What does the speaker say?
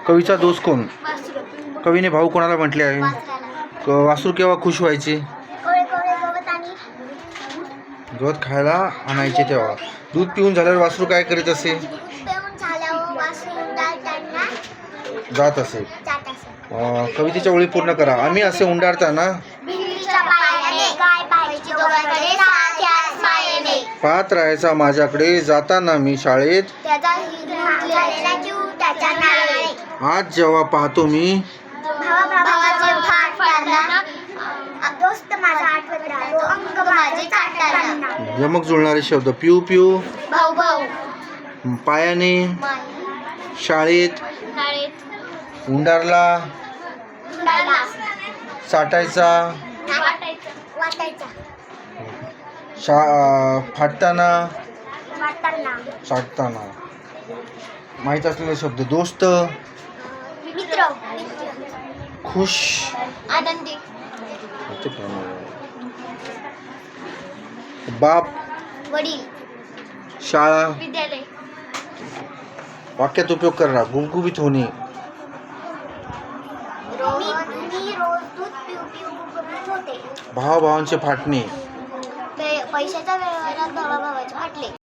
कवीचा दोस्त कोण? वासरू. कवीने भाऊ कोणाला म्हटले आहे? वासराला. वासरू केव्हा खुश व्हायचे? कोळे कोळे गवत आणि गवत खायला आणायचे तेव्हा. दूध पिऊन झाल्यावर वासरू काय करीत असे? दूध पिऊन झाल्यावर वासरू उंडाळताना जात असे. जात असे. कवितेच्या ओळी पूर्ण करा. आम्ही असे उंडाळताना भिंतीच्या पायाने गाय पाहायची दोघांकडे सारख्याच मायेने. पाहत राहायचा माझ्याकडे जाताना मी शाळेत. त्याचा हिरवलेला जीव त्याच्या नाळे. आज जेव्हा पाहतो मी भावाचे फाट फाडताना दोस्त माझा आठवत राहतो अंग माझे चाटताना. यमक जुळणारे शब्द. पिऊ पिऊ, भाऊ भाऊ, पायाने, माय, शाळेत, शाळेत, उंडारला, उंडाळला, साठायचा, वाटायचा, फाटताना, वाटताना, साठताना. माहीत असलेले शब्द. दोस्त, मित्र, खुश, आनंदी, बाप, वडील, शाळा. विद्यालय. वाक्यात उपयोग करा. गुबगुबीत होणे. मी रोज दूध पिऊ पिऊ गुबगुबीत होते. भावाभावांचे फाटणे. पैशाच्या व्यवहारात भावाभावाचे फाटले.